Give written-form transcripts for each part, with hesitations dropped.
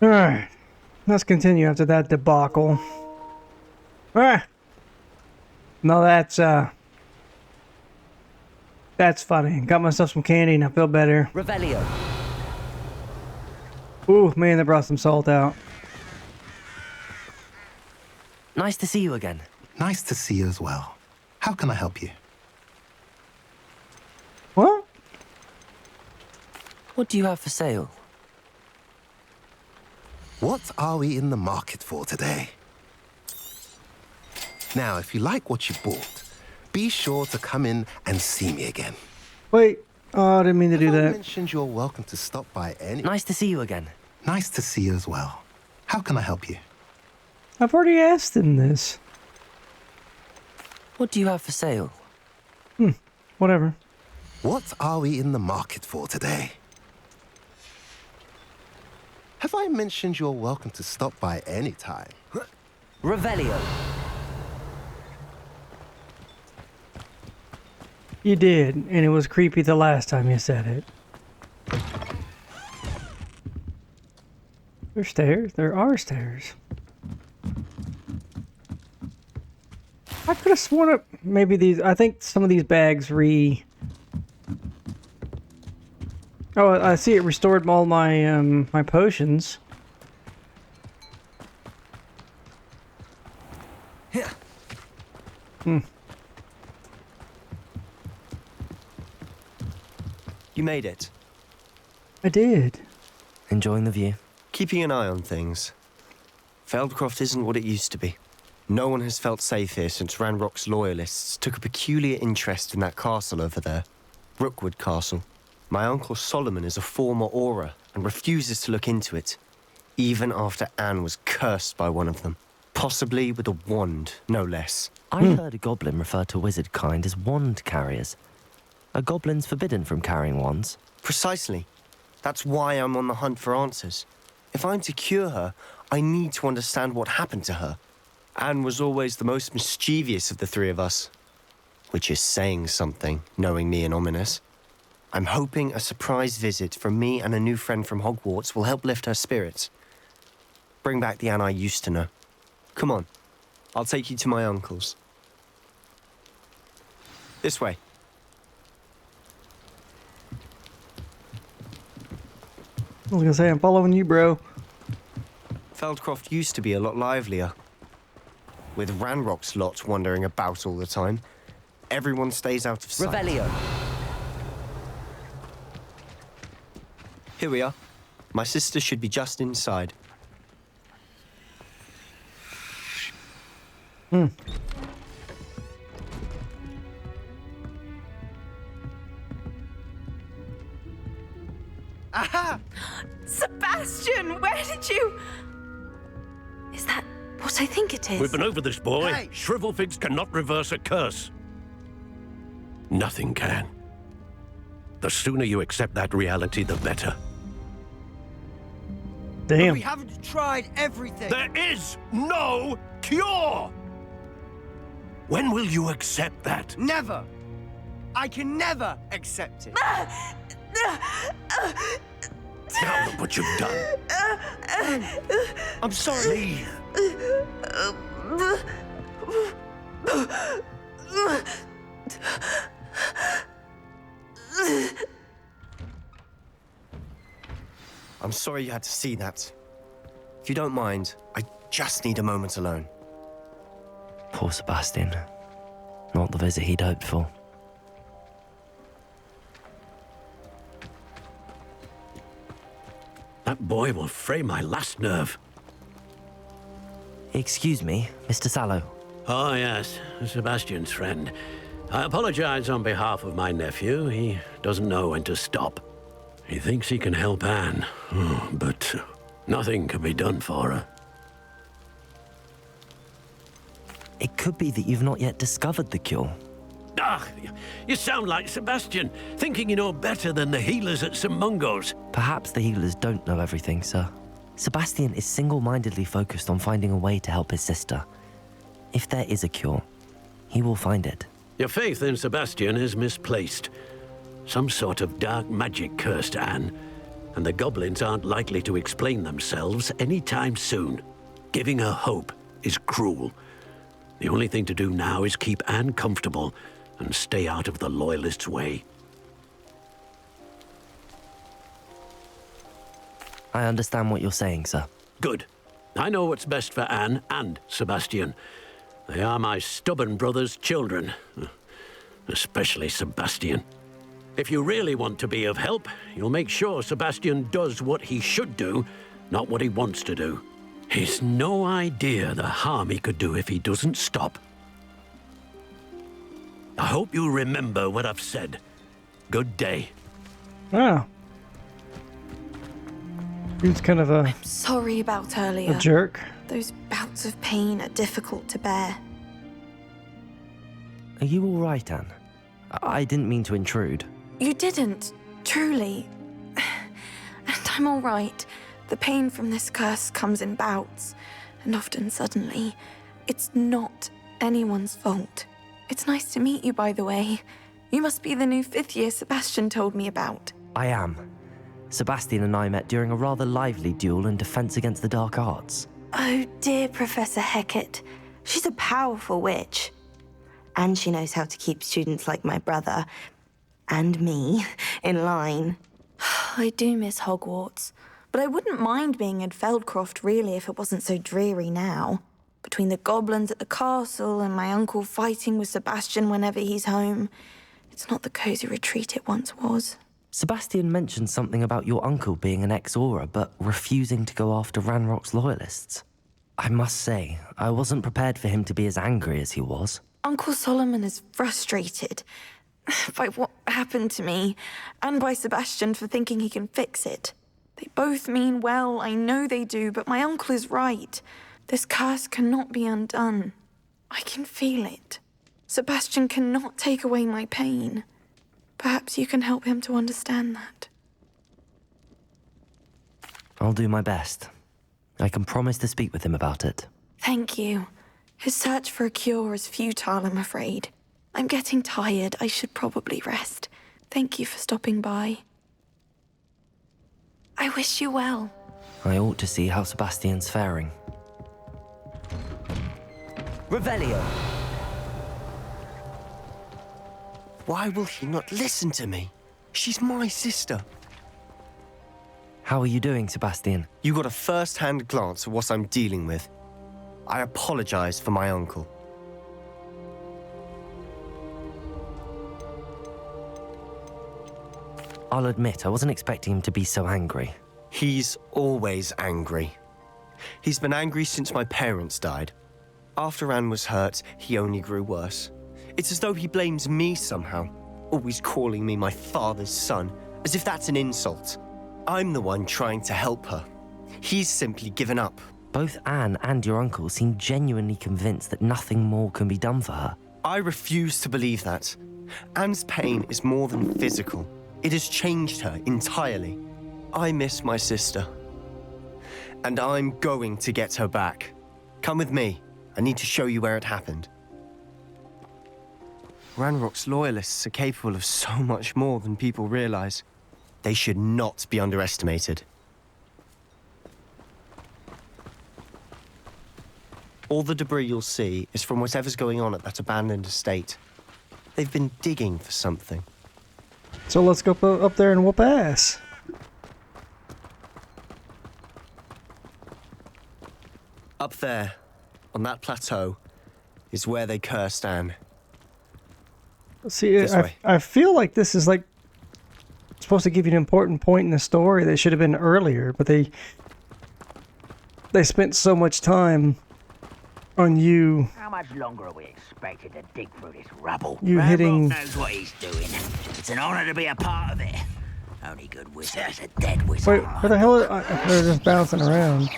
Alright. Let's continue after that debacle. Alright. No, that's funny. Got myself some candy and I feel better. Revelio. Ooh, man, they brought some salt out. Nice to see you again. Nice to see you as well. How can I help you? What? What do you have for sale? What are we in the market for today? Now, if you like what you bought, be sure to come in and see me again. Wait. Oh, I didn't mean to do I that. mentioned you're welcome to stop by any... Nice to see you again. Nice to see you as well. How can I help you? I've already asked him this. What do you have for sale? Whatever. What are we in the market for today? Have I mentioned you're welcome to stop by any time? Revelio. You did, and it was creepy the last time you said it. There's stairs. There are stairs. I could have sworn it. Maybe these. I think some of these bags Oh, I see it restored all my my potions. You made it. I did. Enjoying the view? Keeping an eye on things. Feldcroft isn't what it used to be. No one has felt safe here since Ranrock's loyalists took a peculiar interest in that castle over there. Rookwood Castle. My uncle Solomon is a former Auror and refuses to look into it, even after Anne was cursed by one of them. Possibly with a wand, no less. I heard a goblin refer to wizard kind as wand carriers. Are goblins forbidden from carrying wands? Precisely. That's why I'm on the hunt for answers. If I'm to cure her, I need to understand what happened to her. Anne was always the most mischievous of the three of us. Which is saying something, knowing me and Ominous. I'm hoping a surprise visit from me and a new friend from Hogwarts will help lift her spirits. Bring back the Anne I used to know. Come on, I'll take you to my uncle's. This way. I was gonna say I'm following you, bro. Feldcroft used to be a lot livelier. With Ranrock's lot wandering about all the time, everyone stays out of sight. Revelio. Here we are. My sister should be just inside. Aha! Sebastian, where did you... Is that what I think it is? We've been over this, boy. Hey! Shrivelfigs cannot reverse a curse. Nothing can. The sooner you accept that reality, the better. Damn. We haven't tried everything. There is no cure! When will you accept that? Never. I can never accept it. Now look what you've done. I'm sorry. Leave. I'm sorry you had to see that. If you don't mind, I just need a moment alone. Poor Sebastian. Not the visit he'd hoped for. That boy will fray my last nerve. Excuse me, Mr. Sallow. Oh, yes, Sebastian's friend. I apologize on behalf of my nephew. He doesn't know when to stop. He thinks he can help Anne, but nothing can be done for her. It could be that you've not yet discovered the cure. Ah, you sound like Sebastian, thinking you know better than the healers at St. Mungo's. Perhaps the healers don't know everything, sir. Sebastian is single-mindedly focused on finding a way to help his sister. If there is a cure, he will find it. Your faith in Sebastian is misplaced. Some sort of dark magic cursed Anne. and the goblins aren't likely to explain themselves anytime soon. Giving her hope is cruel. The only thing to do now is keep Anne comfortable and stay out of the Loyalists' way. I understand what you're saying, sir. Good. I know what's best for Anne and Sebastian. They are my stubborn brother's children. Especially Sebastian. If you really want to be of help, you'll make sure Sebastian does what he should do, not what he wants to do. He's no idea the harm he could do if he doesn't stop. I hope you remember what I've said. Good day. Ah. He's kind of a Sorry about earlier. jerk. Those bouts of pain are difficult to bear. Are you all right, Anne? I didn't mean to intrude. You didn't, truly. And I'm all right. The pain from this curse comes in bouts, and often suddenly. It's not anyone's fault. It's nice to meet you, by the way. You must be the new 5th year Sebastian told me about. I am. Sebastian and I met during a rather lively duel in Defense Against the Dark Arts. Oh, dear Professor Hecat. She's a powerful witch. And she knows how to keep students like my brother, and me, in line. I do miss Hogwarts, but I wouldn't mind being in Feldcroft, really, if it wasn't so dreary now. Between the goblins at the castle and my uncle fighting with Sebastian whenever he's home, it's not the cozy retreat it once was. Sebastian mentioned something about your uncle being an ex-Auror, but refusing to go after Ranrock's Loyalists. I must say, I wasn't prepared for him to be as angry as he was. Uncle Solomon is frustrated by what happened to me, and by Sebastian for thinking he can fix it. They both mean well, I know they do, but my uncle is right. This curse cannot be undone. I can feel it. Sebastian cannot take away my pain. Perhaps you can help him to understand that. I'll do my best. I can promise to speak with him about it. Thank you. His search for a cure is futile, I'm afraid. I'm getting tired. I should probably rest. Thank you for stopping by. I wish you well. I ought to see how Sebastian's faring. Revelio! Why will he not listen to me? She's my sister. How are you doing, Sebastian? You got a first-hand glance at what I'm dealing with. I apologize for my uncle. I'll admit, I wasn't expecting him to be so angry. He's always angry. He's been angry since my parents died. After Anne was hurt, he only grew worse. It's as though he blames me somehow, always calling me my father's son, as if that's an insult. I'm the one trying to help her. He's simply given up. Both Anne and your uncle seem genuinely convinced that nothing more can be done for her. I refuse to believe that. Anne's pain is more than physical. It has changed her entirely. I miss my sister. And I'm going to get her back. Come with me. I need to show you where it happened. Ranrock's Loyalists are capable of so much more than people realize. They should not be underestimated. All the debris you'll see is from whatever's going on at that abandoned estate. They've been digging for something. So let's go up there and whoop ass. Up there, on that plateau, is where they cursed Anne. See, This way. I feel like this is like supposed to give you an important point in the story that should have been earlier, but they spent so much time on you. How much longer are we expected to dig through this rubble? You Ranrock hitting- knows what he's doing. It's an honor to be a part of it. Only good wizard is a dead wizard. Wait, where the hell are they're just bouncing around?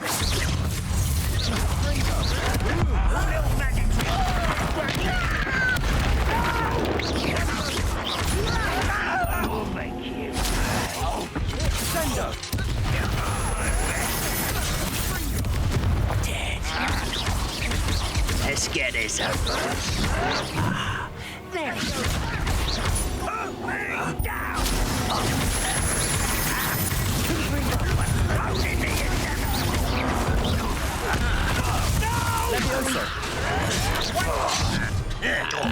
Let's get this over. There you go. Put me down.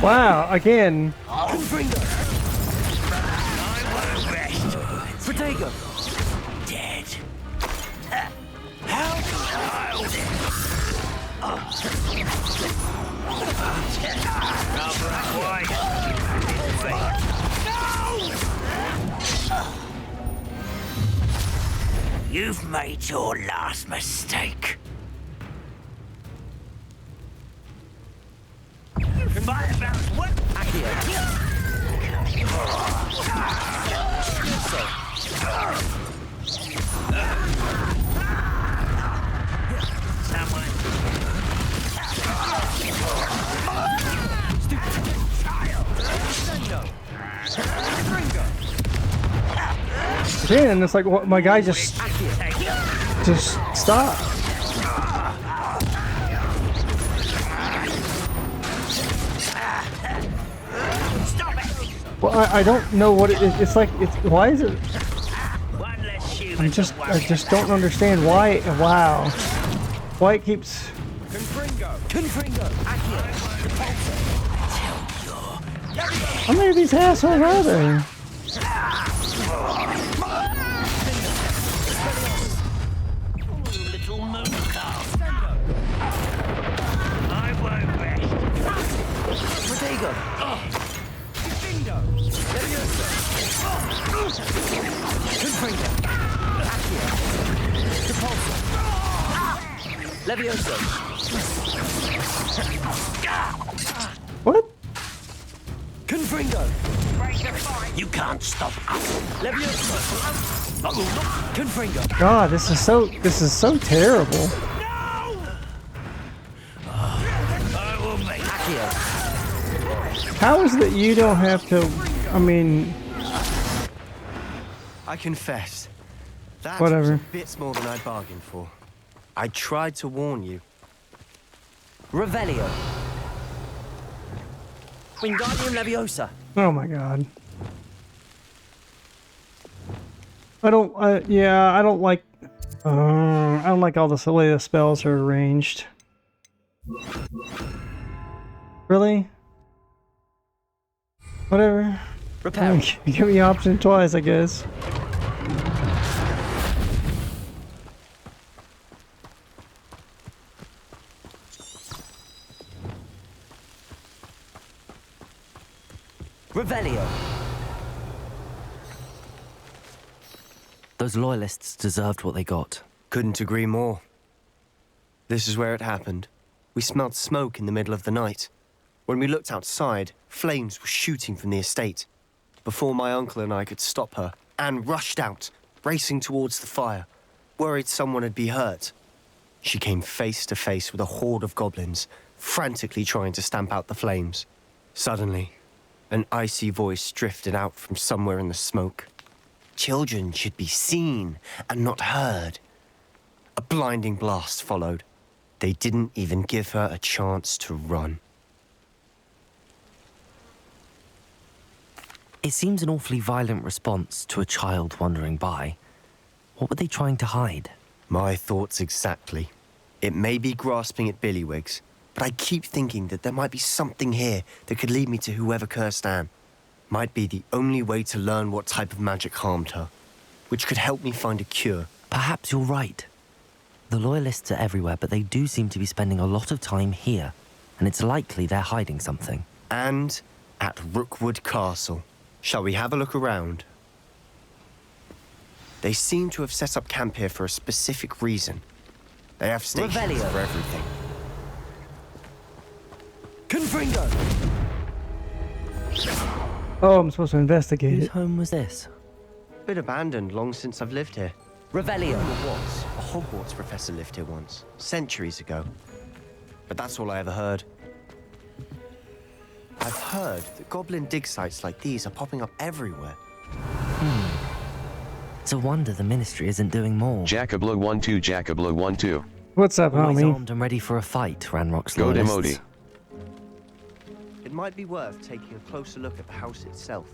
Wow, again. Protego. Dead. How? You've made your last mistake. Fire bounce, what? Again, it's like what my guy just stop. Well, I don't know what it is. It's like why is it? I just don't understand why. Wow, why it keeps. How many of these assholes are there? What? Confringo! You can't stop us. Confringo! God, this is so terrible. I will make How is it that you don't have to? I mean, I confess. That Whatever. was bits more than I bargained for. I tried to warn you. Revelio. Wingardium Leviosa. oh my God. I don't like. I don't like all the way the spells are arranged. Really? Whatever. Repair. Give me option twice, I guess. Revelio. Those loyalists deserved what they got. Couldn't agree more. This is where it happened. We smelled smoke in the middle of the night. When we looked outside, flames were shooting from the estate. Before my uncle and I could stop her, Anne rushed out, racing towards the fire, worried someone had been hurt. She came face to face with a horde of goblins, frantically trying to stamp out the flames. Suddenly, an icy voice drifted out from somewhere in the smoke. Children should be seen and not heard. A blinding blast followed. They didn't even give her a chance to run. It seems an awfully violent response to a child wandering by. What were they trying to hide? My thoughts exactly. It may be grasping at Billywigs, but I keep thinking that there might be something here that could lead me to whoever cursed Anne. Might be the only way to learn what type of magic harmed her, which could help me find a cure. Perhaps you're right. The loyalists are everywhere, but they do seem to be spending a lot of time here, and it's likely they're hiding something. And at Rookwood Castle. Shall we have a look around? They seem to have set up camp here for a specific reason. They have stations Revelio. for everything. Confringo. Oh, I'm supposed to investigate Whose it. home was this? Been abandoned long since I've lived here. Revelio. There was a Hogwarts professor lived here once, centuries ago. But that's all I ever heard. I've heard that goblin dig sites like these are popping up everywhere. It's a wonder the Ministry isn't doing more. Jacoblo 1-2, Jacoblo 1-2. What's up, Always homie? armed and ready for a fight, Ranrock's Go to loyalists. Modi. It might be worth taking a closer look at the house itself.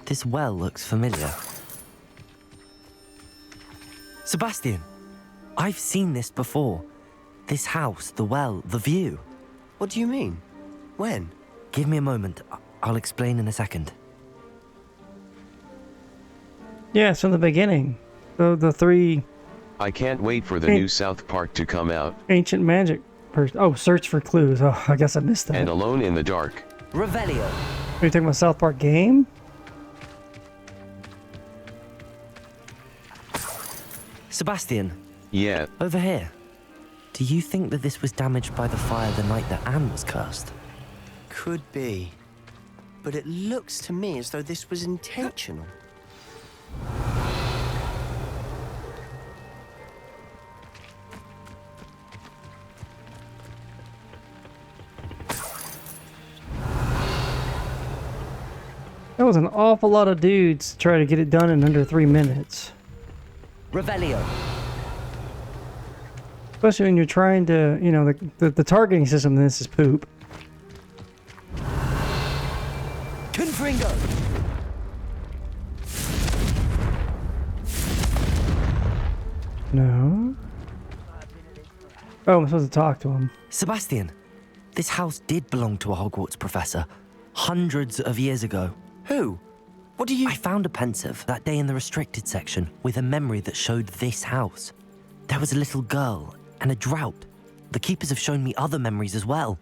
This well looks familiar. Sebastian, I've seen this before. This house, the well, the view. What do you mean? When? Give me a moment. I'll explain in a second. Yeah, it's from the beginning. The three I can't wait for the new South Park to come out. ancient magic person. Oh, search for clues. Oh, I guess I missed that. And Alone in the Dark. Revelio. Are you talking about South Park game? Sebastian, Yeah, over here. Do you think that this was damaged by the fire the night that Anne was cursed? Could be. But it looks to me as though this was intentional. That was an awful lot of dudes to try to get it done in under 3 minutes. Revelio. Especially when you're trying to, you know, the targeting system in this is poop. Confringo. No. Oh, I'm supposed to talk to him. Sebastian, this house did belong to a Hogwarts professor hundreds of years ago. Who? What do you... I found a pensive that day in the restricted section with a memory that showed this house. There was a little girl and a drought. The keepers have shown me other memories as well.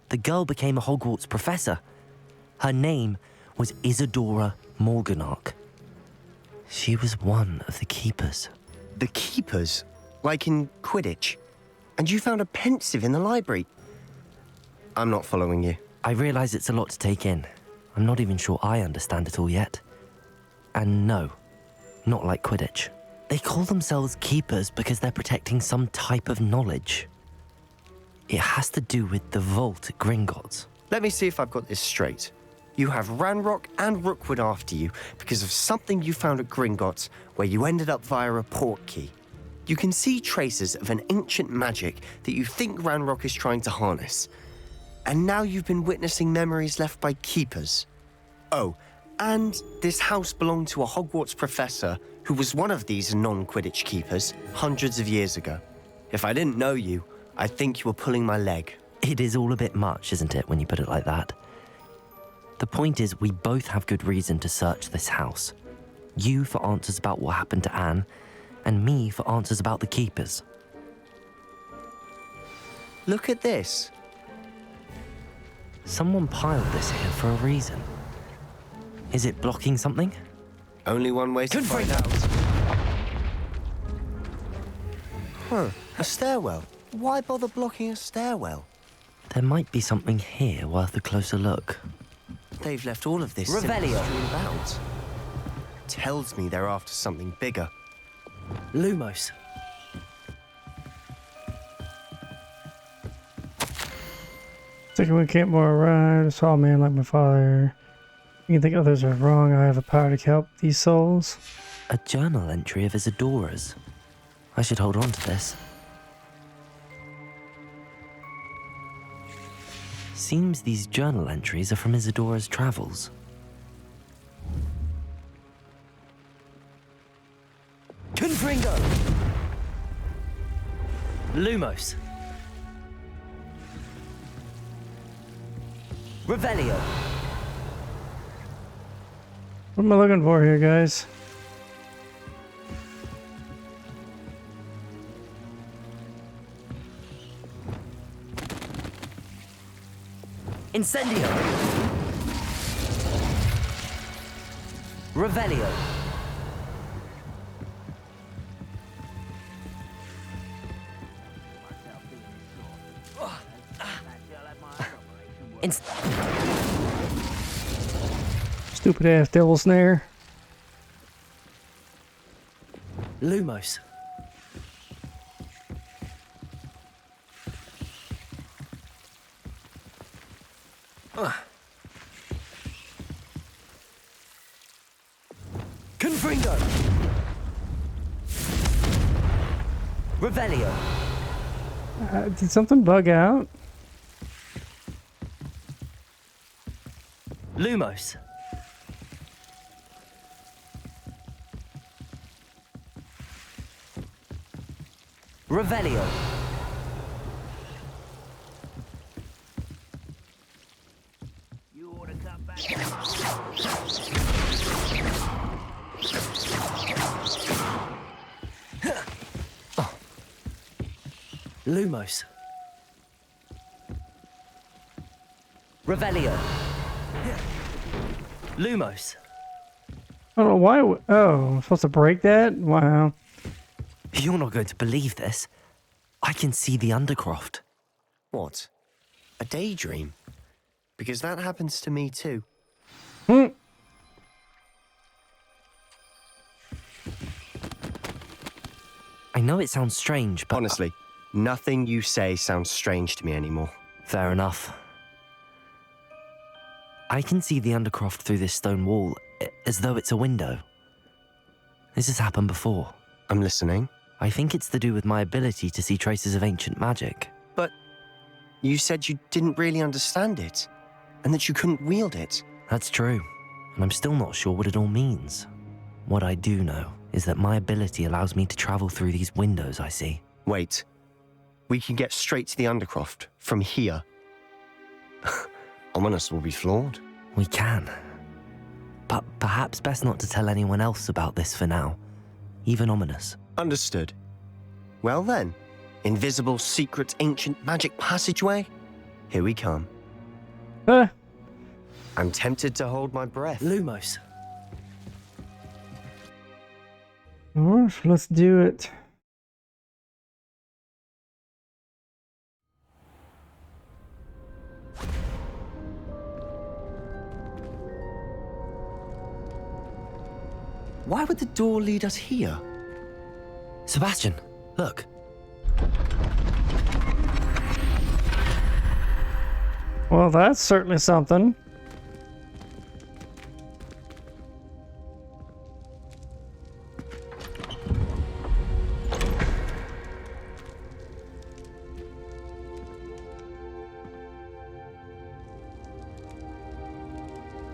The girl became a Hogwarts professor. Her name was Isadora Morganach. She was one of the keepers. The keepers? Like in Quidditch? And you found a pensive in the library? I'm not following you. I realize it's a lot to take in. I'm not even sure I understand it all yet. And no, not like Quidditch. They call themselves keepers because they're protecting some type of knowledge. It has to do with the vault at Gringotts. Let me see if I've got this straight. You have Ranrock and Rookwood after you because of something you found at Gringotts where you ended up via a port key. You can see traces of an ancient magic that you think Ranrock is trying to harness. And now you've been witnessing memories left by keepers. Oh, and this house belonged to a Hogwarts professor who was one of these non-Quidditch keepers hundreds of years ago. If I didn't know you, I'd think you were pulling my leg. It is all a bit much, isn't it, when you put it like that? The point is, we both have good reason to search this house. You for answers about what happened to Anne, and me for answers about the keepers. Look at this. Someone piled this here for a reason. Is it blocking something? Only one way to find out. Huh, a stairwell. Why bother blocking a stairwell? There might be something here worth a closer look. They've left all of this Revelio. strewn about. Tells me they're after something bigger. Lumos. Thinking we can't more arrive. I saw a man like my father. You can think others are wrong. I have the power to help these souls. A journal entry of Isadora's. I should hold on to this. Seems these journal entries are from Isadora's travels. Confringo! Lumos. Revelio. What am I looking for here, guys? Incendio. Revelio. Stupid ass devil snare. Lumos. Confringo. Revelio. Did something bug out? Lumos. Revelio. You ought to come back. Lumos. Revelio. Lumos. I don't know why. Oh, I'm supposed to break that? Wow. You're not going to believe this. I can see the Undercroft. What? A daydream? Because that happens to me too. I know it sounds strange, but... Honestly, nothing you say sounds strange to me anymore. Fair enough. I can see the Undercroft through this stone wall, as though it's a window. This has happened before. I'm listening. I think it's to do with my ability to see traces of ancient magic. But you said you didn't really understand it, and that you couldn't wield it. That's true, and I'm still not sure what it all means. What I do know is that my ability allows me to travel through these windows I see. Wait. We can get straight to the Undercroft from here. Ominous will be flawed. We can. But perhaps best not to tell anyone else about this for now. Even Ominous. Understood. Well then, invisible, secret, ancient magic passageway? Here we come. I'm tempted to hold my breath. Lumos. Alright, let's do it. Why would the door lead us here? Sebastian, look. Well, that's certainly something.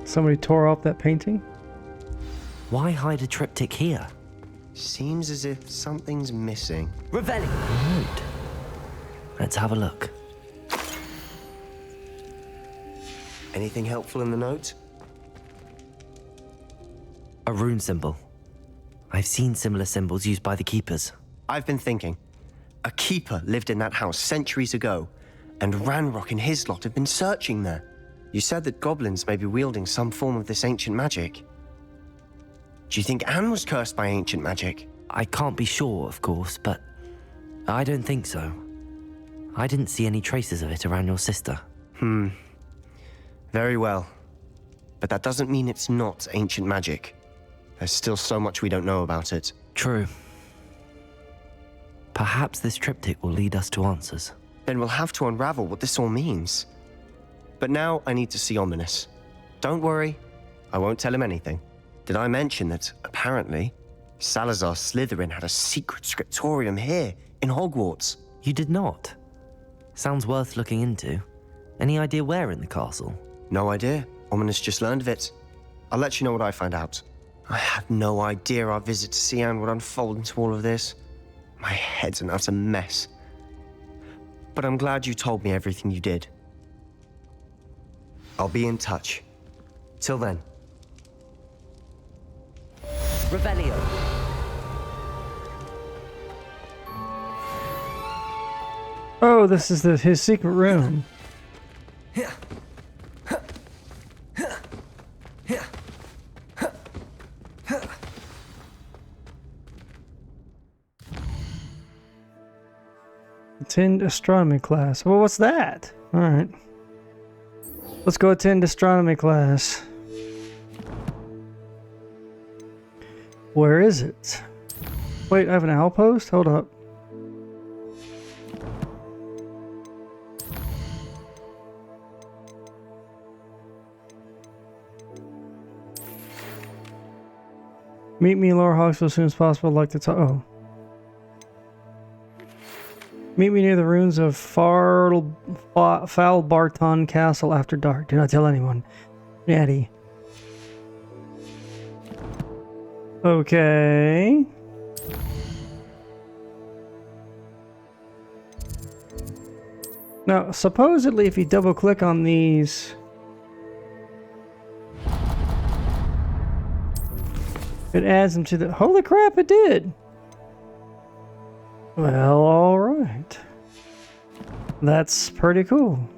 Somebody tore off that painting? Why hide a triptych here? Seems as if something's missing. Revelli! Right. Let's have a look. Anything helpful in the note? A rune symbol. I've seen similar symbols used by the keepers. I've been thinking. A keeper lived in that house centuries ago, and Ranrock and his lot have been searching there. You said that goblins may be wielding some form of this ancient magic. Do you think Anne was cursed by ancient magic? I can't be sure, of course, but I don't think so. I didn't see any traces of it around your sister. Very well. But that doesn't mean it's not ancient magic. There's still so much we don't know about it. True. Perhaps this triptych will lead us to answers. Then we'll have to unravel what this all means. But now I need to see Ominous. Don't worry, I won't tell him anything. Did I mention that, apparently, Salazar Slytherin had a secret scriptorium here in Hogwarts? You did not? Sounds worth looking into. Any idea where in the castle? No idea. Ominous just learned of it. I'll let you know what I find out. I had no idea our visit to Cian would unfold into all of this. My head's an utter mess. But I'm glad you told me everything you did. I'll be in touch. Till then. Revelio. Oh, this is his secret room. Attend astronomy class. Well, what's that? All right. Let's go attend astronomy class. Where is it? Wait, I have an outpost? Hold up. Meet me in Lower Hogsville as soon as possible. I'd like to talk. Oh. Meet me near the ruins of Foul Barton Castle after dark. Do not tell anyone. Natty. Okay. Now, supposedly, if you double click on these, it adds them to the. Holy crap! It did. Well, all right. That's pretty cool.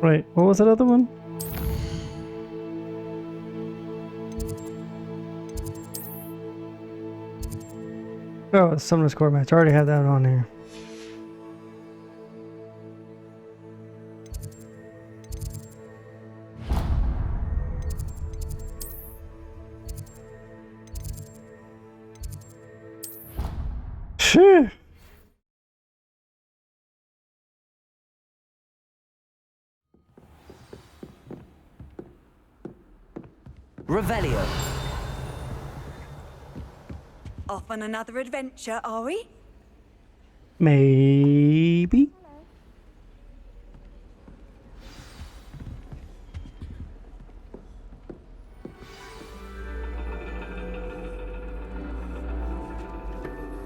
Right, what was that other one? Oh, it's Summoner's Core match. I already had that on there. Phew. Revelio. Off on another adventure, are we? Maybe.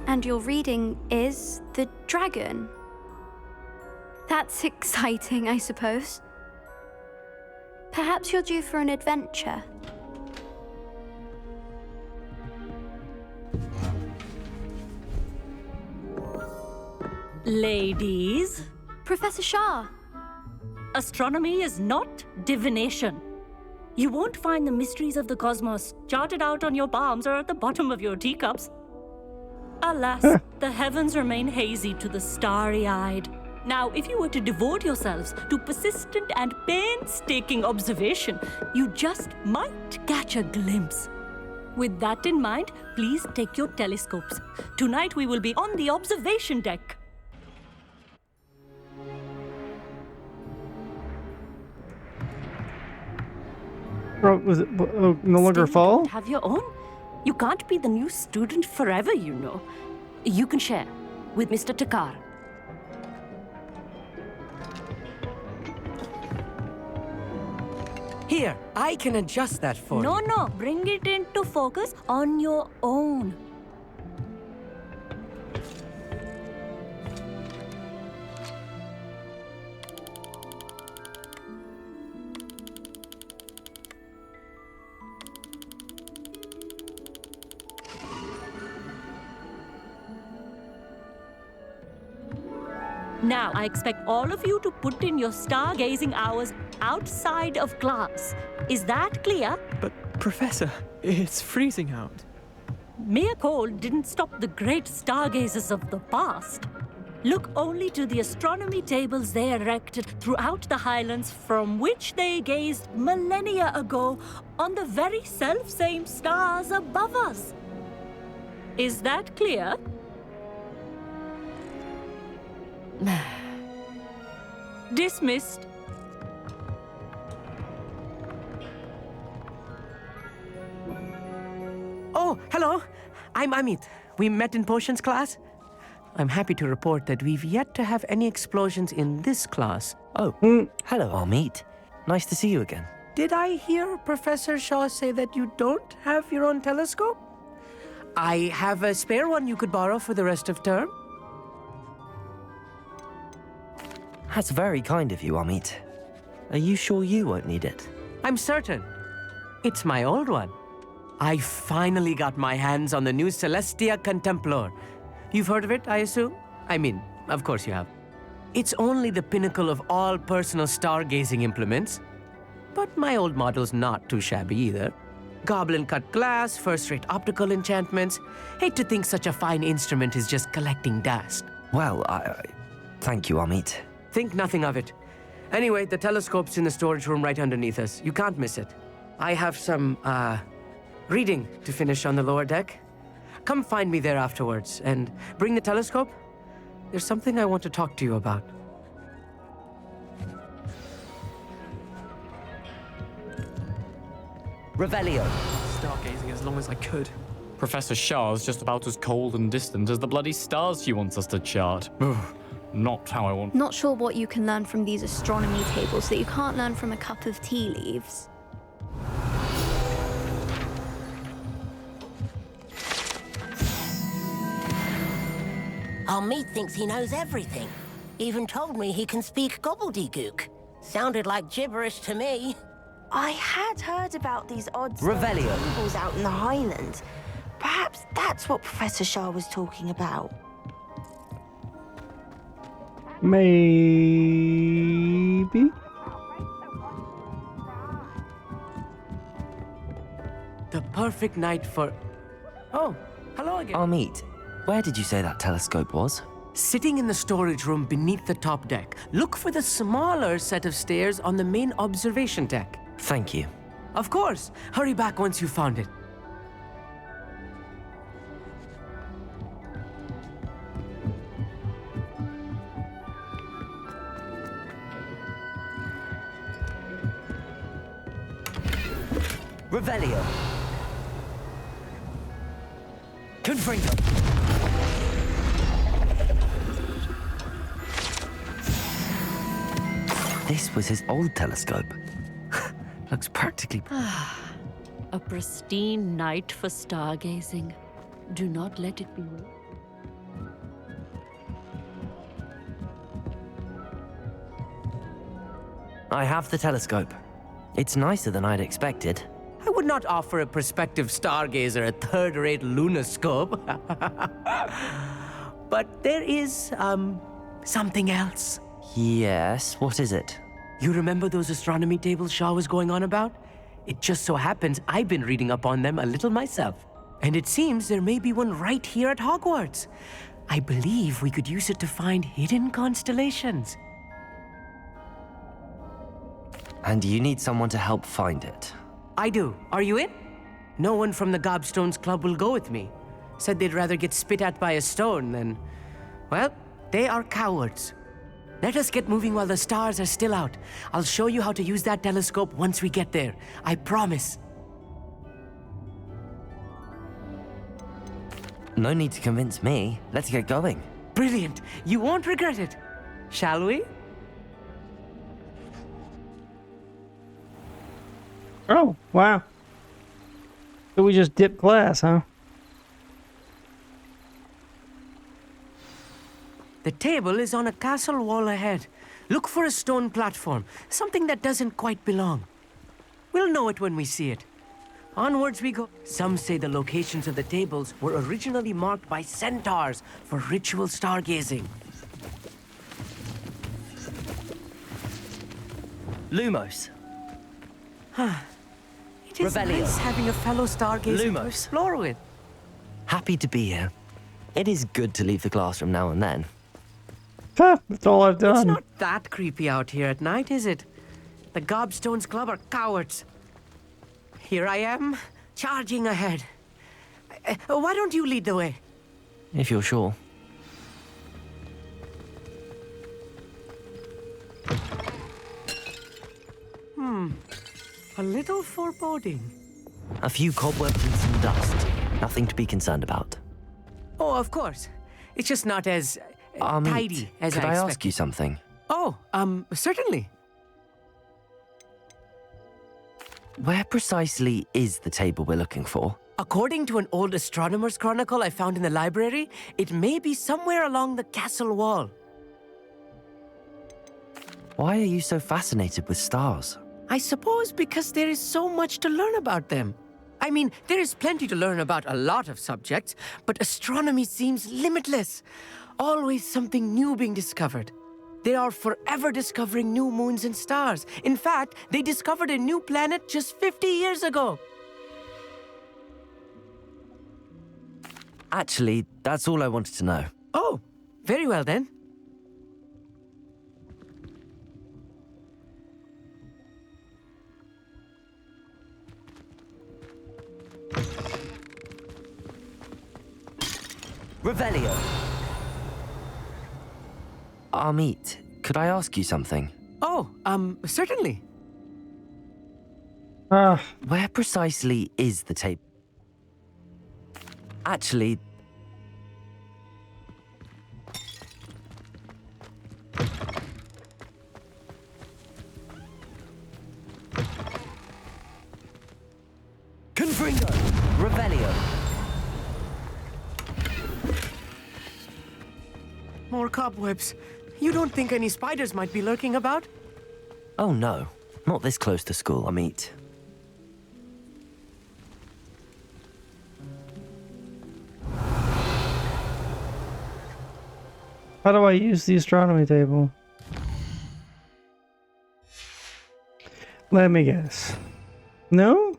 And your reading is the dragon. That's exciting, I suppose. Perhaps you're due for an adventure. Ladies, Professor Shah. astronomy is not divination. You won't find the mysteries of the cosmos charted out on your palms or at the bottom of your teacups. Alas, the heavens remain hazy to the starry-eyed. Now, if you were to devote yourselves to persistent and painstaking observation, you just might catch a glimpse. With that in mind, please take your telescopes. Tonight we will be on the observation deck. Was it no longer Still, fall? have your own? You can't be the new student forever, you know. You can share with Mr. Takar. Here, I can adjust that for you. No, bring it into focus on your own. Now, I expect all of you to put in your stargazing hours outside of class. Is that clear? But, Professor, it's freezing out. Mere cold didn't stop the great stargazers of the past. Look only to the astronomy tables they erected throughout the highlands from which they gazed millennia ago on the very self-same stars above us. Is that clear? Dismissed. Oh, hello. I'm Amit. We met in potions class. I'm happy to report that we've yet to have any explosions in this class. Oh, hello, Amit. Nice to see you again. Did I hear Professor Shaw say that you don't have your own telescope? I have a spare one you could borrow for the rest of term. That's very kind of you, Amit. Are you sure you won't need it? I'm certain. It's my old one. I finally got my hands on the new Celestia Contemplar. You've heard of it, I assume? I mean, of course you have. It's only the pinnacle of all personal stargazing implements. But my old model's not too shabby either. Goblin-cut glass, first-rate optical enchantments. Hate to think such a fine instrument is just collecting dust. Well, thank you, Amit. Think nothing of it. Anyway, the telescope's in the storage room right underneath us. You can't miss it. I have some, reading to finish on the lower deck. Come find me there afterwards, and bring the telescope. There's something I want to talk to you about. Revelio. Stargazing as long as I could. Professor Shah's just about as cold and distant as the bloody stars she wants us to chart. Ugh, not how I want. Not sure what you can learn from these astronomy tables that you can't learn from a cup of tea leaves. Our meat thinks he knows everything. Even told me he can speak gobbledygook. Sounded like gibberish to me. I had heard about these odd Revelio. tables out in the Highlands. Perhaps that's what Professor Shah was talking about. Maybe. The perfect night for... Oh, hello again. Amit, where did you say that telescope was? Sitting in the storage room beneath the top deck. Look for the smaller set of stairs on the main observation deck. Thank you. Of course. Hurry back once you found it. Revelio. Confringo. This was his old telescope. Looks practically... A pristine night for stargazing. Do not let it be wasted. I have the telescope. It's nicer than I'd expected. I would not offer a prospective stargazer a third-rate lunoscope. But there is, something else. Yes, what is it? You remember those astronomy tables Shah was going on about? It just so happens I've been reading up on them a little myself. And it seems there may be one right here at Hogwarts. I believe we could use it to find hidden constellations. And you need someone to help find it. I do. Are you in? No one from the Gobstones Club will go with me. Said they'd rather get spit at by a stone than... Well, they are cowards. Let us get moving while the stars are still out. I'll show you how to use that telescope once we get there. I promise. No need to convince me. Let's get going. Brilliant. You won't regret it. Shall we? Oh, wow. So we just dipped glass, huh? The table is on a castle wall ahead. Look for a stone platform, something that doesn't quite belong. We'll know it when we see it. Onwards we go. Some say the locations of the tables were originally marked by centaurs for ritual stargazing. Lumos. It is nice having a fellow stargazer to explore with. Happy to be here. It is good to leave the classroom now and then. That's all I've done. It's not that creepy out here at night, is it? The Gobstones Club are cowards. Here I am, charging ahead. Why don't you lead the way? If you're sure. A little foreboding. A few cobwebs and some dust. Nothing to be concerned about. Oh, of course. It's just not as tidy as could I I expected. ask you something? Oh, certainly. Where precisely is the table we're looking for? According to an old astronomer's chronicle I found in the library, it may be somewhere along the castle wall. Why are you so fascinated with stars? I suppose because there is so much to learn about them. I mean, there is plenty to learn about a lot of subjects, but astronomy seems limitless. Always something new being discovered. They are forever discovering new moons and stars. In fact, they discovered a new planet just 50 years ago. Actually, that's all I wanted to know. Oh, very well then. Revelio. Amit, could I ask you something? Oh, certainly. Where precisely is the table? Actually, Confringo! Revelio. More cobwebs. You don't think any spiders might be lurking about? Oh no, not this close to school, Amit. How do I use the astronomy table? Let me guess. No?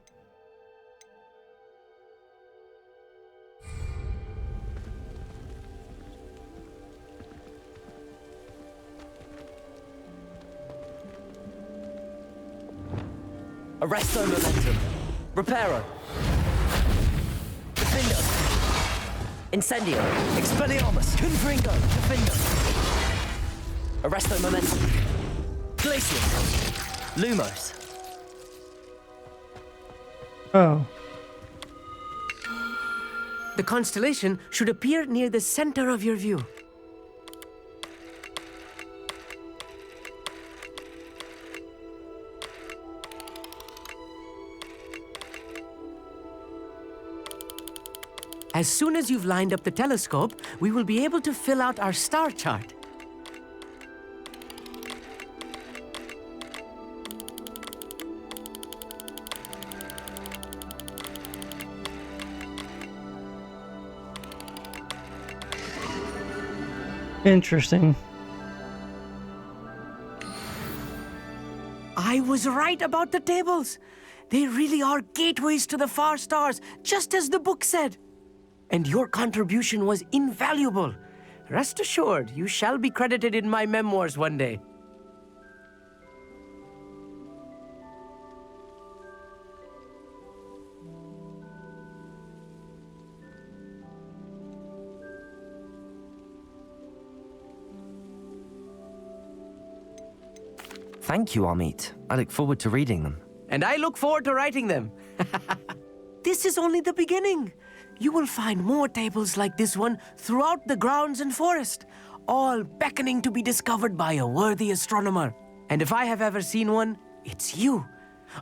Arresto momentum. Reparo. Defendo. Incendio. Expelliarmus. Confringo. Defendo. Arresto momentum. Glacius. Lumos. Oh. The constellation should appear near the center of your view. As soon as you've lined up the telescope, we will be able to fill out our star chart. Interesting. I was right about the tables. They really are gateways to the far stars, just as the book said. And your contribution was invaluable. Rest assured, you shall be credited in my memoirs one day. Thank you, Amit. I look forward to reading them. And I look forward to writing them. This is only the beginning. You will find more tables like this one throughout the grounds and forest, all beckoning to be discovered by a worthy astronomer. And if I have ever seen one, it's you.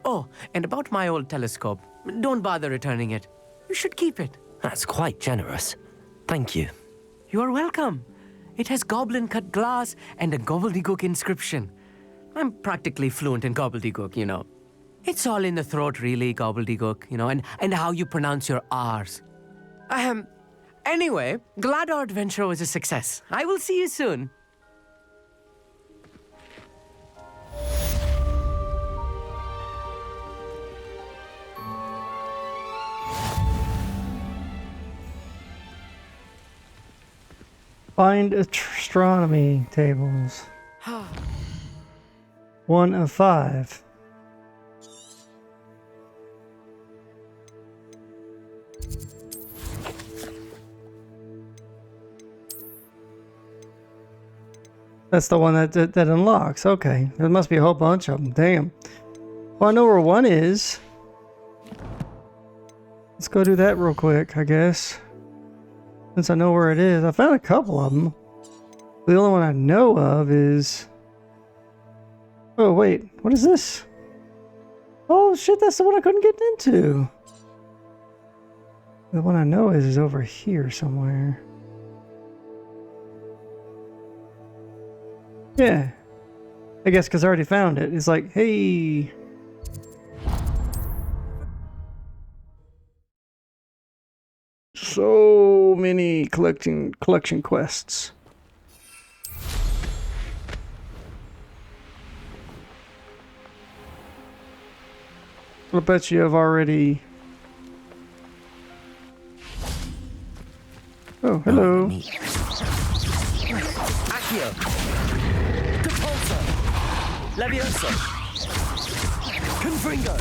Oh, and about my old telescope, don't bother returning it. You should keep it. That's quite generous. Thank you. You are welcome. It has goblin-cut glass and a gobbledygook inscription. I'm practically fluent in gobbledygook, you know. It's all in the throat, really, gobbledygook, you know, and how you pronounce your R's. Anyway, glad our adventure was a success. I will see you soon. Find astronomy tables. 1 of 5. That's the one that unlocks. Okay, there must be a whole bunch of them. Damn. Well, I know where one is. Let's go do that real quick, I guess. Since I know where it is. I found a couple of them. The only one I know of is... Oh, wait. What is this? Oh, shit, that's the one I couldn't get into. The one I know is over here somewhere. Yeah. I guess because I already found it. It's like, hey... So many collection quests. I bet you have already... Oh, hello. Accio. Depulso. Levioso. Confringo.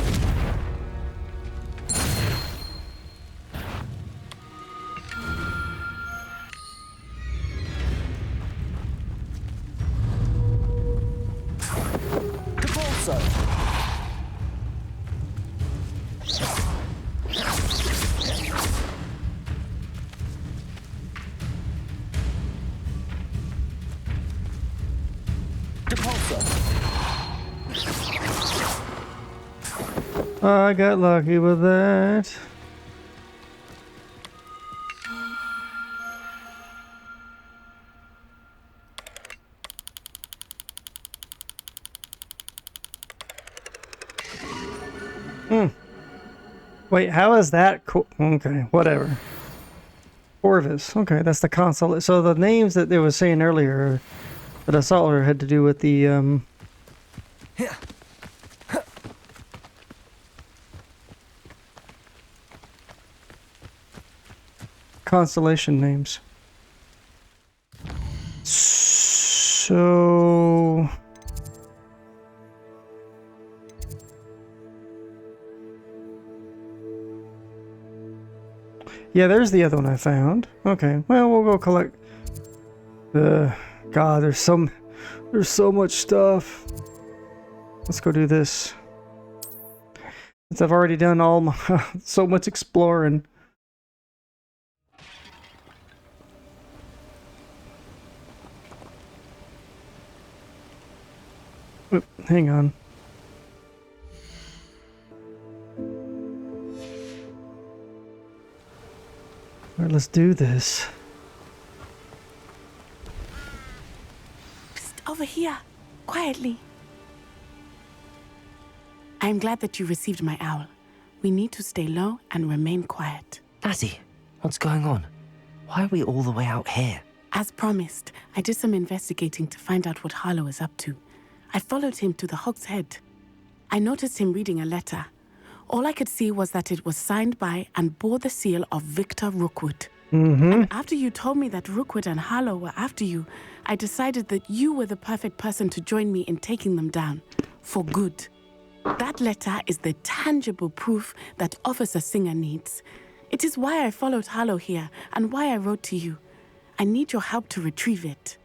Depulso. I got lucky with that. Wait, how is that cool? Okay, whatever. Orvis. Okay, that's the console. So the names that they were saying earlier that I saw her had to do with the constellation names. So yeah, there's the other one I found. Okay, well, we'll go collect the... God, there's so much stuff. Let's go do this. Since I've already done all my... so much exploring. Oop, hang on. Alright, let's do this. Psst, over here, quietly. I'm glad that you received my owl. We need to stay low and remain quiet. Natty, what's going on? Why are we all the way out here? As promised, I did some investigating to find out what Harlow is up to. I followed him to the Hog's Head. I noticed him reading a letter. All I could see was that it was signed by and bore the seal of Victor Rookwood. And after you told me that Rookwood and Harlow were after you, I decided that you were the perfect person to join me in taking them down. For good. That letter is the tangible proof that Officer Singer needs. It is why I followed Harlow here and why I wrote to you. I need your help to retrieve it.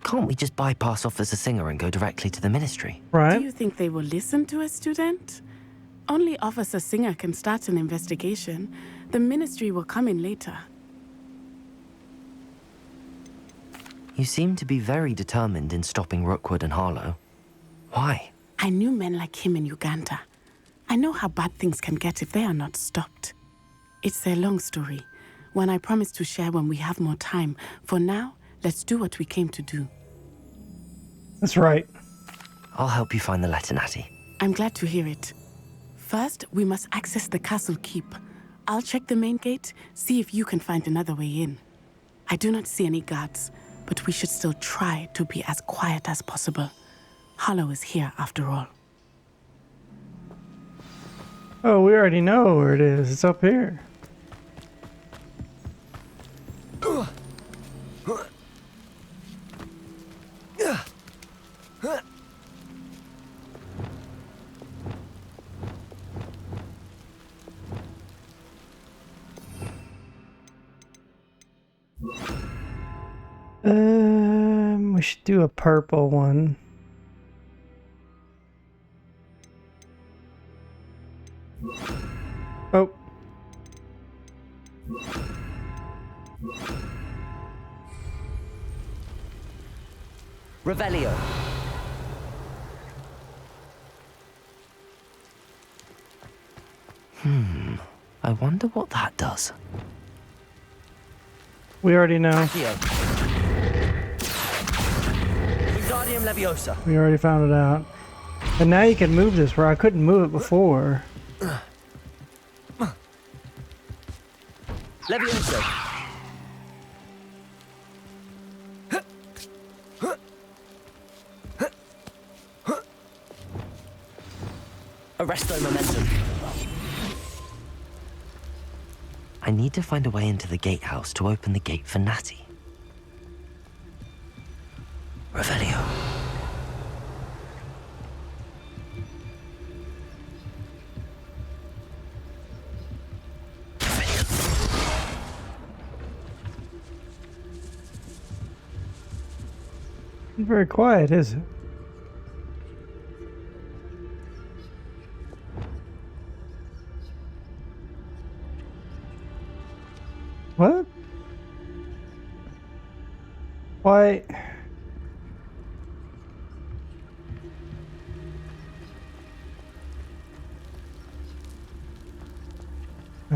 Can't we just bypass Officer Singer and go directly to the Ministry? Do you think they will listen to a student? Only Officer Singer can start an investigation. The Ministry will come in later. You seem to be very determined in stopping Rookwood and Harlow. Why? I knew men like him in Uganda. I know how bad things can get if they are not stopped. It's a long story, one I promise to share when we have more time. For now, let's do what we came to do. That's right. I'll help you find the letter, Natty. I'm glad to hear it. First, we must access the castle keep. I'll check the main gate, see if you can find another way in. I do not see any guards, but we should still try to be as quiet as possible. Harlow is here after all. Oh, we already know where it is. It's up here. We should do a purple one. Oh. Revelio. I wonder what that does. We already know. Wingardium Leviosa. We already found it out. And now you can move this where I couldn't move it before. Leviosa. Arresto Momentum. I need to find a way into the gatehouse to open the gate for Natty. Revelio. It's very quiet, is it? What? Why?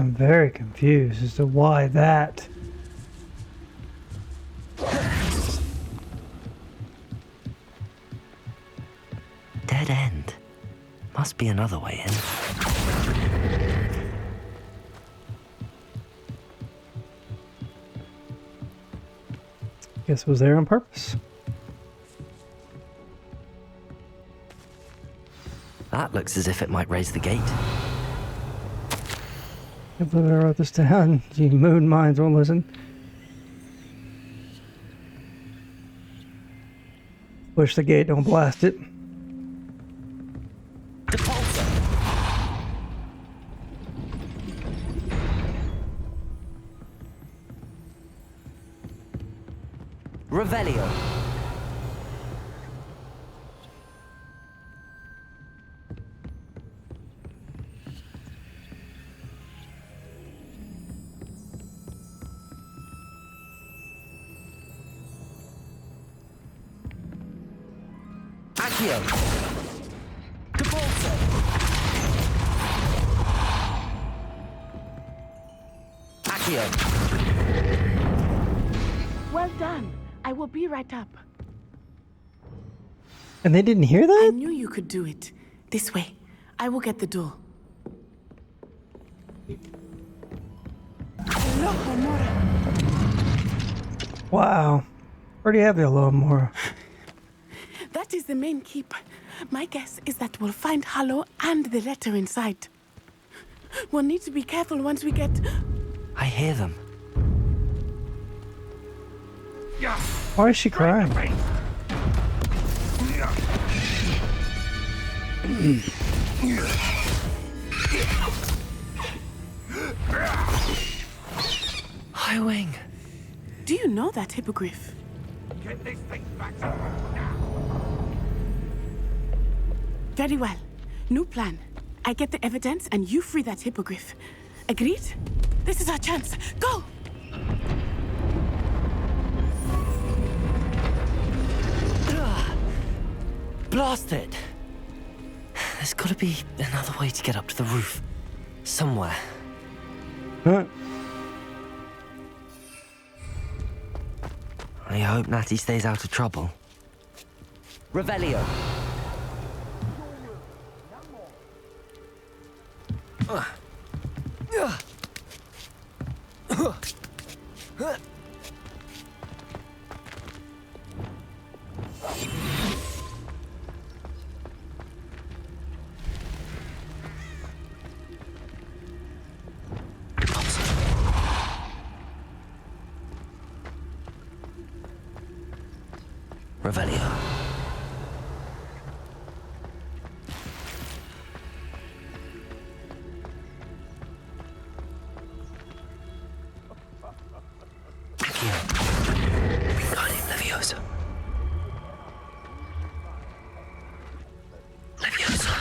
I'm very confused as to why that. Dead end. Must be another way in. Guess it was there on purpose. That looks as if it might raise the gate. I can't believe I wrote this down. Gee, moon minds won't listen. Push the gate, don't blast it. Revelio. Accio. Capulso. Accio. Well done. I will be right up. And they didn't hear that? I knew you could do it. This way. I will get the door. Wow. Already have the Alohomora. That is the main keep. My guess is that we'll find Harlow and the letter inside. We'll need to be careful once we get... I hear them. Why is she crying? Highwing. Do you know that hippogriff? Get this thing back Very well. New plan. I get the evidence and you free that hippogriff. Agreed? This is our chance. Go! Blast it! There's gotta be another way to get up to the roof. Somewhere. Huh? I hope Natty stays out of trouble. Revelio. Revelio. Accio. Wingardium Leviosa. Leviosa.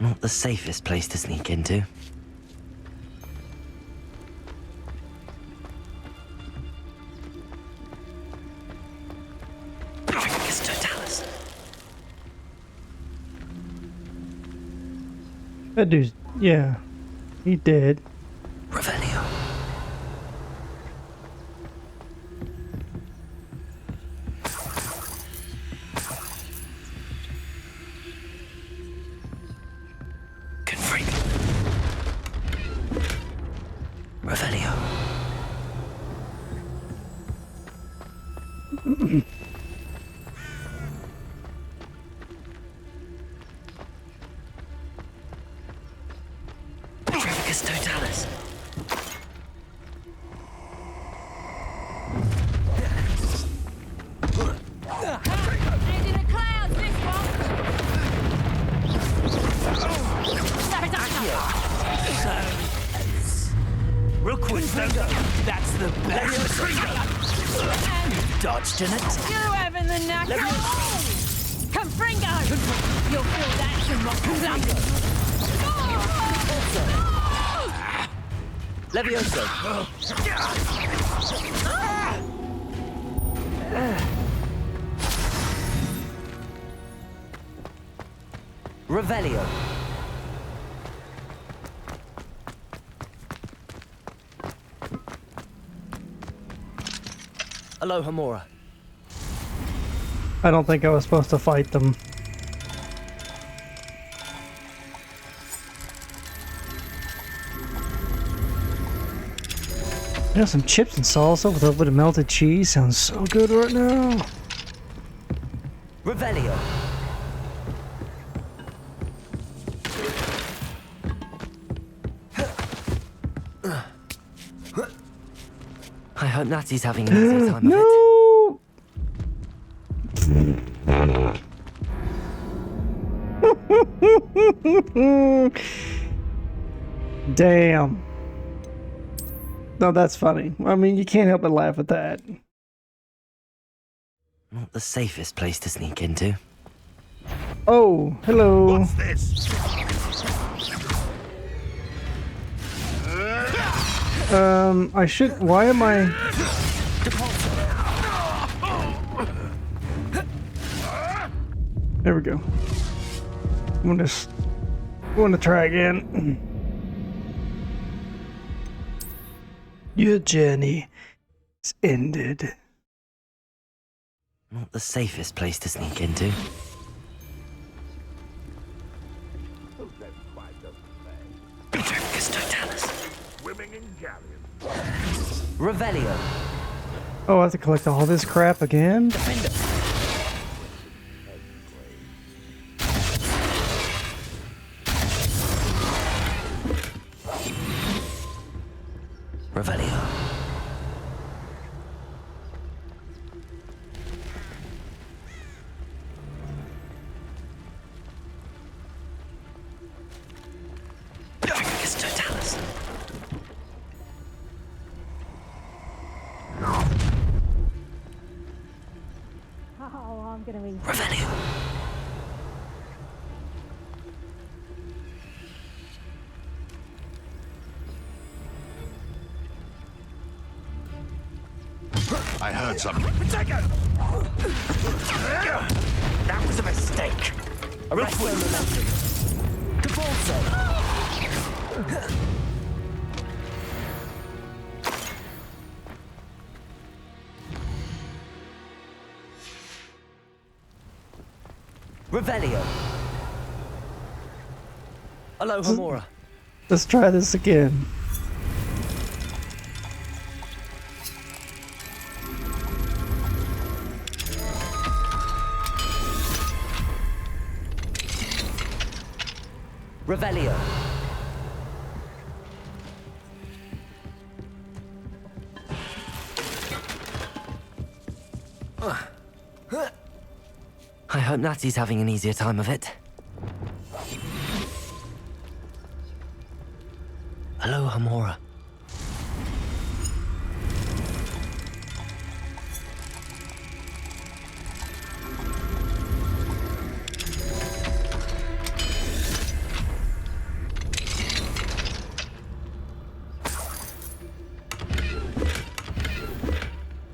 Not the safest place to sneak into. That dude's, yeah, he did. Revelio. Confrig. Revelio. Totalis. And in the clouds, this one. Rookwood, that's the best. Dodged in it. You having the knack? Confringo! You'll feel that tomorrow. Leviosa. Revelio. Aloha Mora. I don't think I was supposed to fight them. You know, some chips and salsa with a little bit of melted cheese sounds so good right now. Revelio. I hope Natty's having an easy time of it. Damn. No, that's funny. I mean, you can't help but laugh at that. Not the safest place to sneak into. Oh, hello. What's this? I should. Why am I? There we go. I'm gonna try again. Your journey is ended. Not the safest place to sneak into. Revelio. Oh, I have to collect all this crap again? Revelio. Totalis. Oh, I'm gonna be. Revelio. I heard something. That was a mistake. Arresto momentum. Cabalso. Revelio. Aloha Mora. Let's try this again. Revelio. I hope Natty's having an easier time of it. Aloha Mora.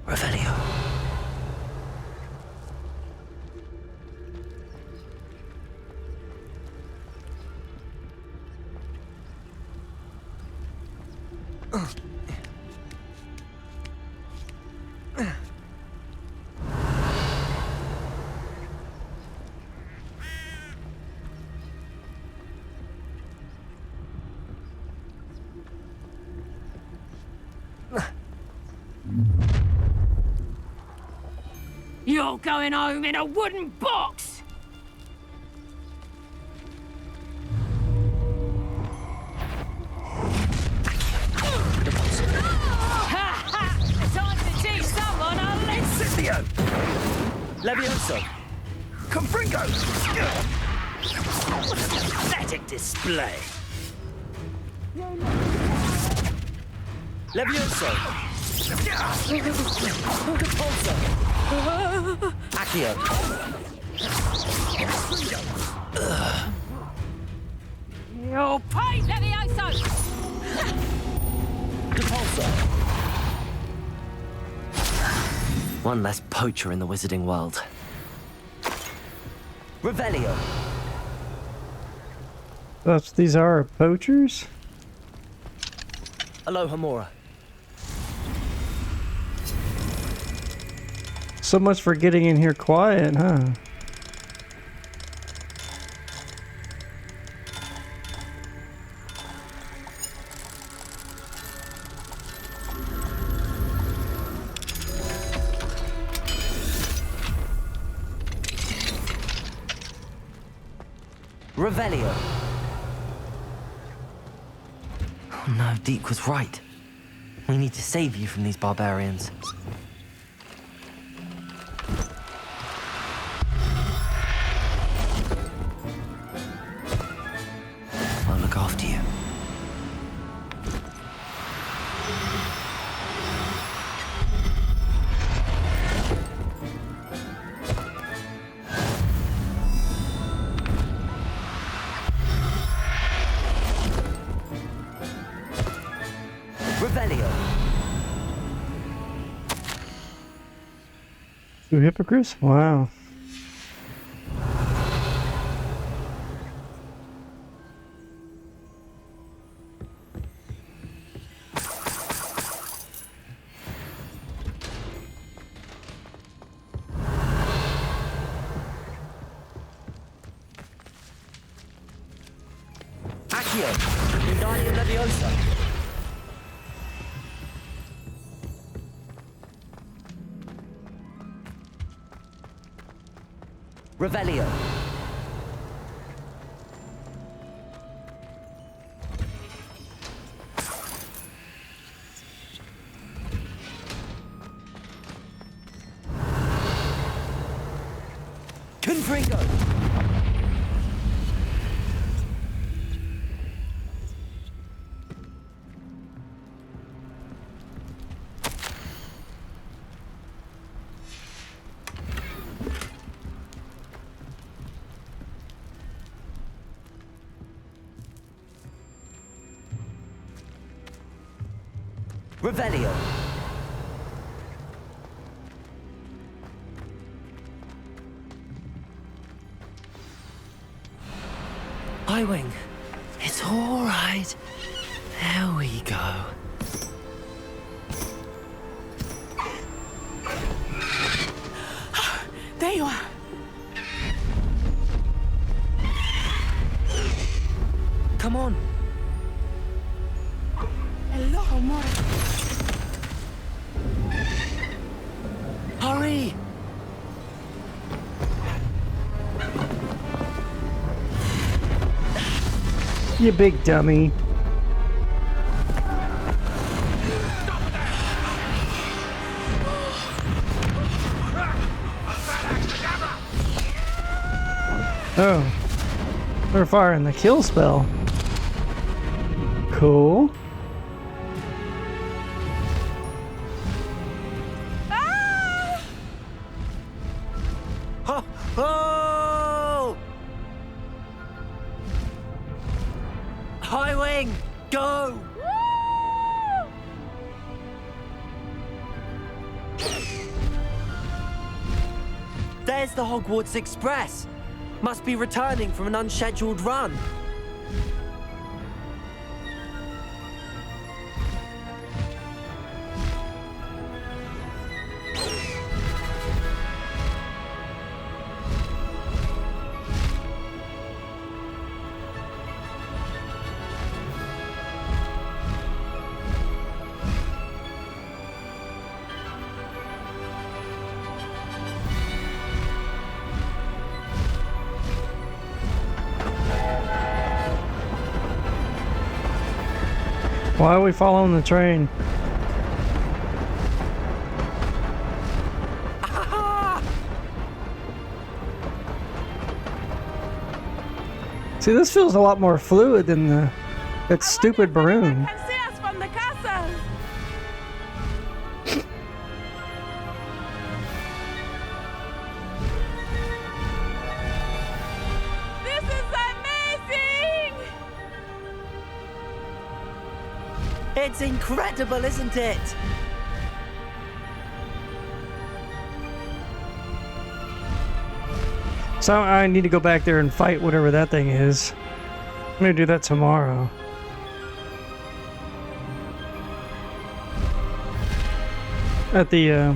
Revelio. You're going home in a wooden box! Time to teach someone a lesson! Scythio! Levioso. Confringo! What a pathetic display! Levioso. Cabalso. Accio. You'll pay, Levioso! Cabalso. One less poacher in the wizarding world. Revelio. These are poachers? Aloha Mora. So much for getting in here quiet, huh? Revelio. Oh no, Deke was right. We need to save you from these barbarians. I'll look after you. Revelio. Two hypocrites? Wow. Accio. Wingardium Leviosa. Revelio. Confringo. Revelio. Highwing. It's all right. There we go. There you are. Come on. Hello, Mora. Hurry! You big dummy. Oh. They're firing the kill spell. Cool. Oh! Highwing, go! There's the Hogwarts Express. Must be returning from an unscheduled run. Why are we following the train? See, this feels a lot more fluid than that stupid balloon. Can see us from the castle. This is amazing! It's incredible, isn't it? So I need to go back there and fight whatever that thing is. gonna do that tomorrow. At the,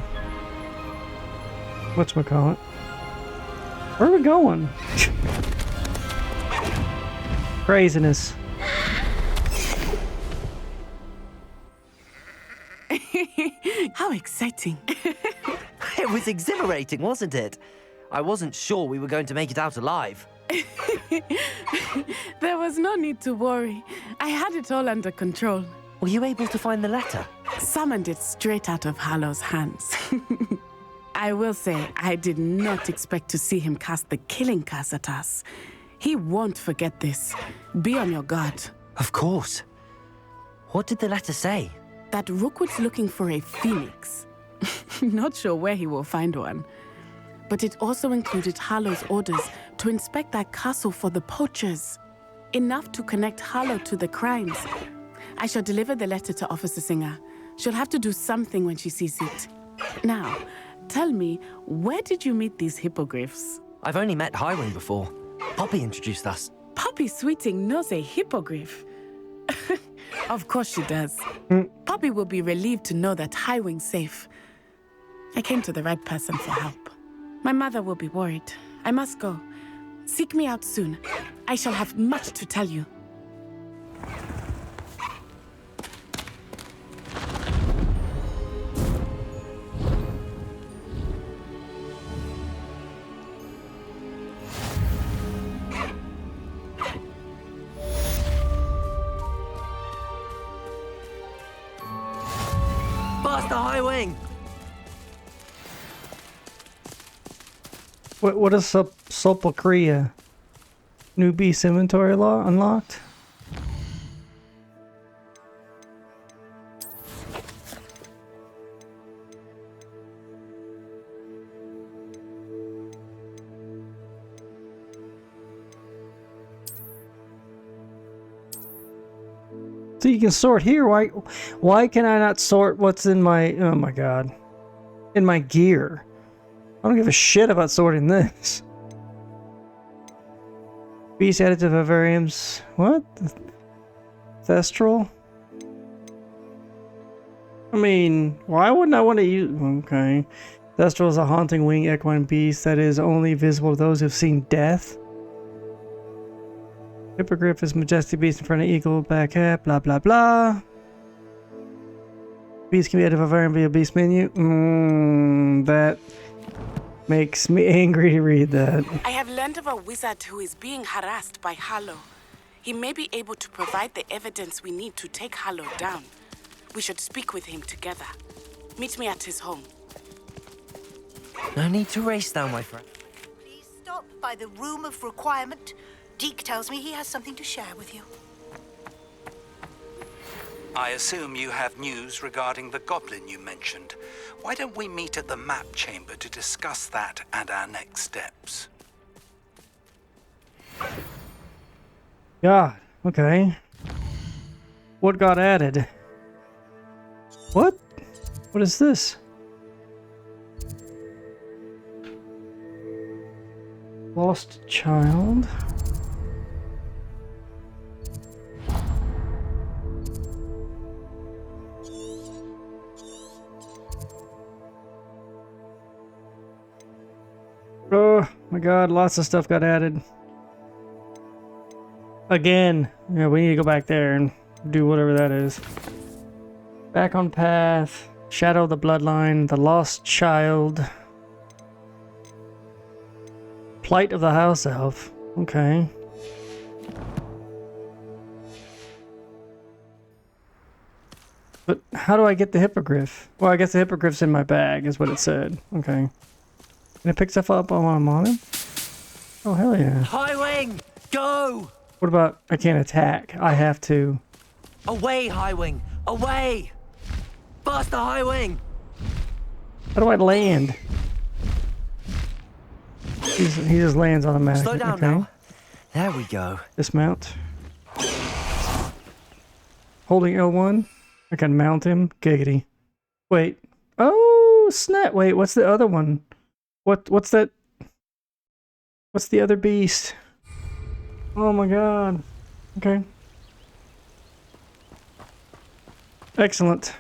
whatchamacallit? Where are we going? Craziness. How exciting. It was exhilarating, wasn't it? I wasn't sure we were going to make it out alive. There was no need to worry. I had it all under control. Were you able to find the letter? Summoned it straight out of Harlow's hands. I will say, I did not expect to see him cast the killing curse at us. He won't forget this. Be on your guard. Of course. What did the letter say? That Rookwood's looking for a phoenix. Not sure where he will find one. But it also included Harlow's orders to inspect that castle for the poachers. Enough to connect Harlow to the crimes. I shall deliver the letter to Officer Singer. She'll have to do something when she sees it. Now, tell me, where did you meet these hippogriffs? I've only met Highwing before. Poppy introduced us. Poppy Sweeting knows a hippogriff. Of course she does. Poppy will be relieved to know that Highwing's safe. I came to the right person for help. My mother will be worried. I must go. Seek me out soon. I shall have much to tell you. Master Highwing! What is Sepulchria? New beast inventory unlocked? So you can sort here. Why can I not sort what's in my, oh my god, in my gear? I don't give a shit about sorting this. Beast added to vivariums. What? Thestral? I mean, why wouldn't I want to use... Okay. Thestral is a haunting winged equine beast that is only visible to those who have seen death. Hippogriff is majestic beast in front of eagle, back half, blah blah blah. Beast can be added to vivarium via beast menu. That makes me angry to read that. I have learned of a wizard who is being harassed by Harlow. He may be able to provide the evidence we need to take Harlow down. We should speak with him together. Meet me at his home. No need to race now, my friend. Please stop by the room of requirement. Deke tells me he has something to share with you. I assume you have news regarding the goblin you mentioned. Why don't we meet at the map chamber to discuss that and our next steps? God, okay. What got added? What? What is this? Lost child. Oh my god, lots of stuff got added. Again. Yeah, we need to go back there and do whatever that is. Back on path. Shadow of the Bloodline. The Lost Child. Plight of the House Elf. Okay. But how do I get the hippogriff? Well, I guess the hippogriff's in my bag, is what it said. Okay. Can I pick stuff up while I'm on him? Oh, hell yeah. Highwing! Go! What about I can't attack? I have to. Away, Highwing! Away! Faster, Highwing! How do I land? He just lands automatically. Slow down now. There we go. Dismount. Holding L1. I can mount him. Giggity. Wait. Oh, snap. Wait, what's the other one? What's that? What's the other beast? Oh my god. Okay. Excellent.